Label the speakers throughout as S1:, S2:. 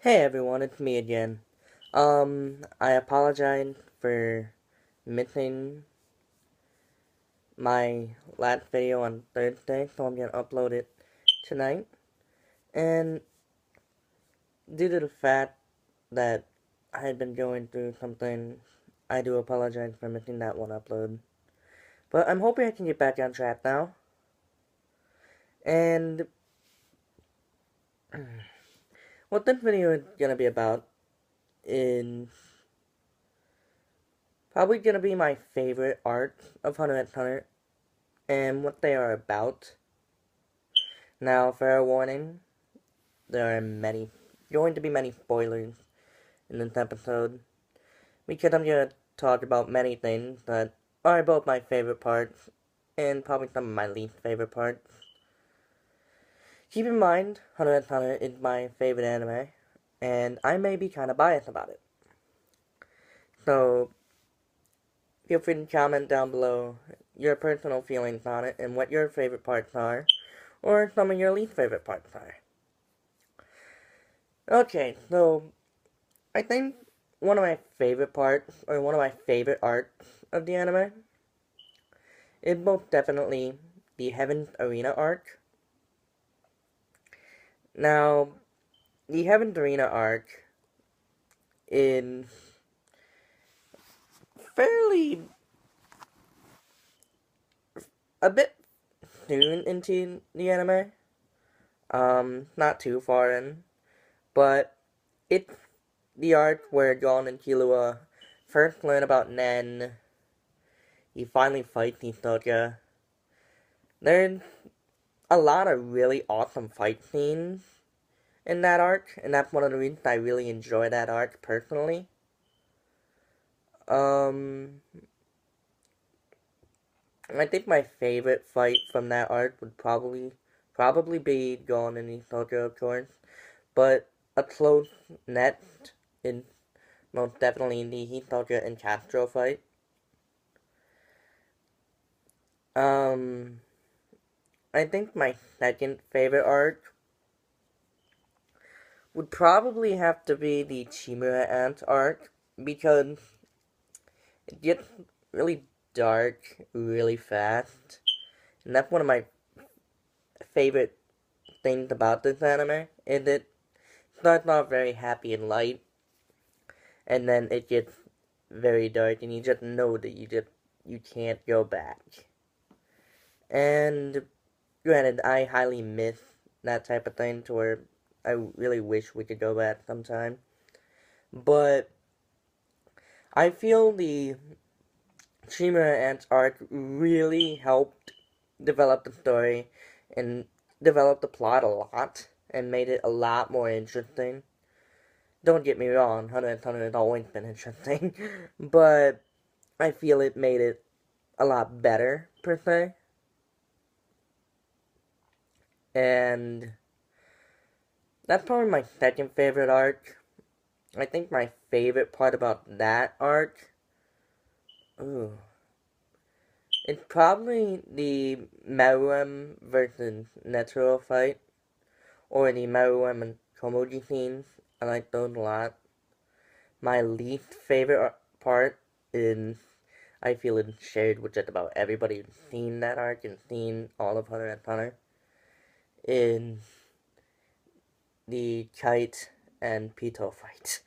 S1: Hey everyone, it's me again. I apologize for missing my last video on Thursday, so I'm gonna upload it tonight. And due to the fact that I had been going through something, I do apologize for missing that one upload. But I'm hoping I can get back on track now. And what this video is gonna be about is probably gonna be my favorite art of Hunter x Hunter and what they are about. Now, fair warning, there are going to be many spoilers in this episode, because I'm going to talk about many things that are both my favorite parts, and probably some of my least favorite parts. Keep in mind, Hunter x Hunter is my favorite anime, and I may be kind of biased about it. So, feel free to comment down below your personal feelings on it, and what your favorite parts are, or some of your least favorite parts are. Okay, so I think one of my favorite parts, or one of my favorite arcs of the anime, is most definitely the Heaven's Arena arc. Now, the Heaven's Arena arc is fairly a bit soon into the anime. Not too far in, but it's the arc where Gon and Killua first learn about Nen. He finally fights Hisoka. There's a lot of really awesome fight scenes in that arc, and that's one of the reasons I really enjoy that arc personally. I think my favorite fight from that arc would probably be Gon and Hisoka, of course, but a close next is most definitely the Hisoka and Castro fight. I think my second favorite arc would probably have to be the Chimera Ant arc, because it gets really dark really fast. And that's one of my favorite things about this anime, is it starts off very happy and light, and then it gets very dark, and you just know that you can't go back. And granted, I highly miss that type of thing, to where I really wish we could go back sometime. But I feel the Chimera Ants arc really helped develop the story and develop the plot a lot, and made it a lot more interesting. Don't get me wrong, Hunter x Hunter has always been interesting, but I feel it made it a lot better, per se. And that's probably my second favorite arc. I think my favorite part about that arc, ooh, it's probably the Meruem versus Netero fight, or the Meruem and Komoji scenes. I like those a lot. My least favorite part is, I feel it's shared with just about everybody who's seen that arc and seen all of Hunter x Hunter, is the Kite and Pito fight.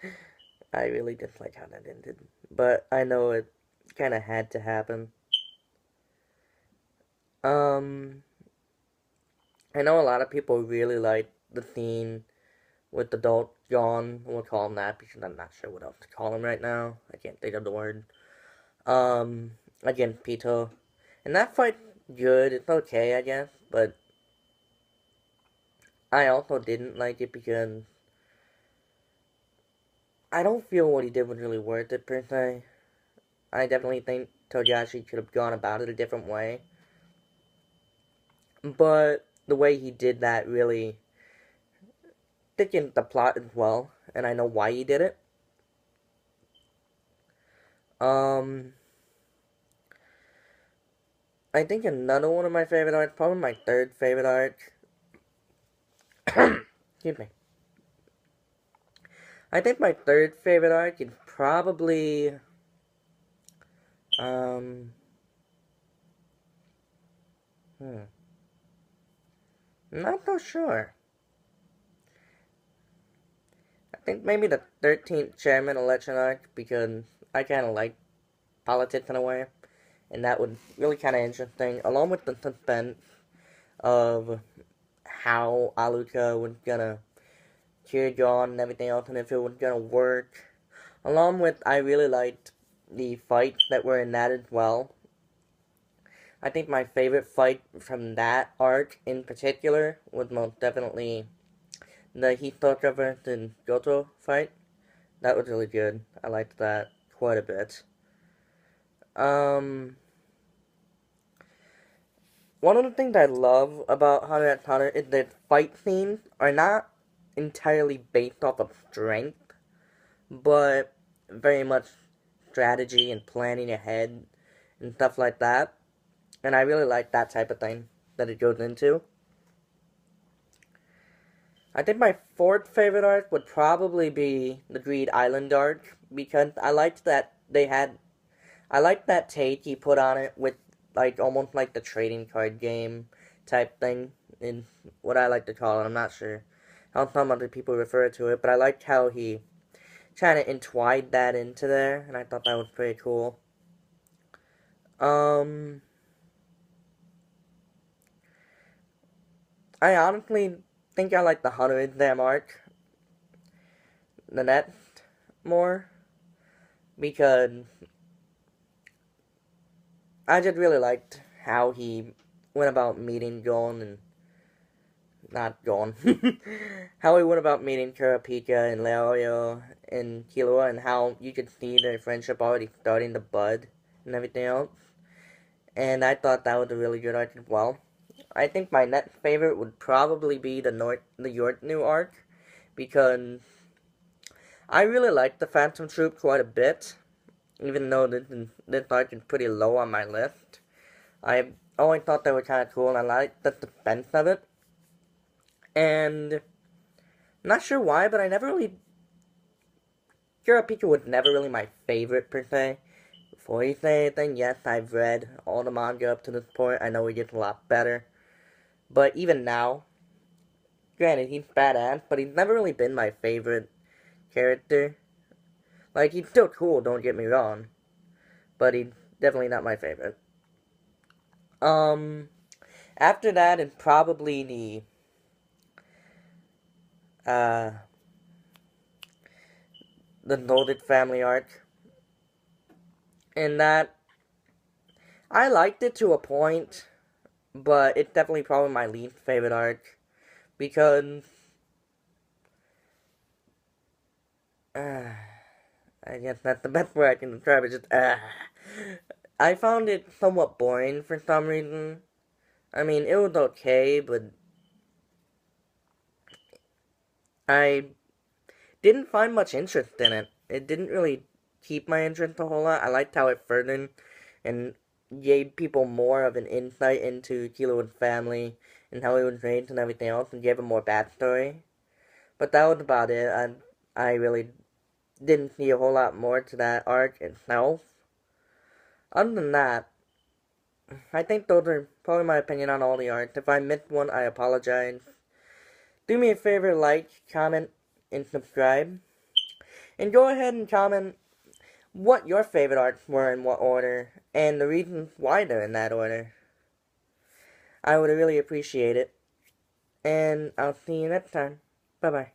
S1: I really dislike how that ended, but I know it kind of had to happen. Um, I know a lot of people really like the scene with adult John. We'll call him that because I'm not sure what else to call him right now. I can't think of the word. Against Pito. And that fight's good. It's okay, I guess, but I also didn't like it because I don't feel what he did was really worth it, per se. I definitely think Togashi could have gone about it a different way. But the way he did that really thickened the plot as well, and I know why he did it. I think another one of my favorite arcs, probably my third favorite arc, excuse me, I think my third favorite arc is probably, um, hmm, not so sure. I think maybe the 13th chairman election arc, because I kind of like politics in a way, and that was really kind of interesting, along with the suspense of how Aluka was gonna cheer John and everything else, and if it was gonna work. Along with, I really liked the fights that were in that as well. I think my favorite fight from that arc in particular was most definitely the Hisoka versus Goto fight. That was really good. I liked that quite a bit. Um, One of the things I love about Hunter x Hunter is that fight scenes are not entirely based off of strength, but very much strategy and planning ahead and stuff like that. And I really like that type of thing that it goes into. I think my fourth favorite arc would probably be the Greed Island arc, because I liked that I liked that take he put on it with, like, almost like the trading card game type thing, in what I like to call it. I'm not sure how some other people refer to it, but I liked how he kind of entwined that into there, and I thought that was pretty cool. Um, I honestly think I like the 100 Them arc, the next, more, because I just really liked how he went about meeting Gon and not Gon. How he went about meeting Kurapika and Leorio and Killua, and how you could see their friendship already starting to bud and everything else. And I thought that was a really good arc as well. I think my next favorite would probably be the York New arc, because I really liked the Phantom Troop quite a bit, even though this arc is pretty low on my list. I always thought they were kind of cool, and I liked the suspense of it. And I'm not sure why, but I never really... Kurapika was never really my favorite, per se. Before you say anything, yes, I've read all the manga up to this point. I know he gets a lot better. But even now, granted, he's badass, but he's never really been my favorite character. Like, he's still cool, don't get me wrong. But he's definitely not my favorite. After that, it's probably the Noted Family arc. And that, I liked it to a point, but it's definitely probably my least favorite arc, because I guess that's the best way I can describe it. Just I found it somewhat boring for some reason. I mean, it was okay, but I didn't find much interest in it. It didn't really keep my interest a whole lot. I liked how it furthered and gave people more of an insight into Killua's family and how he was raised and everything else, and gave him more backstory. But that was about it. I really didn't see a whole lot more to that arc itself. Other than that, I think those are probably my opinion on all the arcs. If I missed one, I apologize. Do me a favor, like, comment, and subscribe. And go ahead and comment what your favorite arcs were in what order, and the reasons why they're in that order. I would really appreciate it. And I'll see you next time. Bye-bye.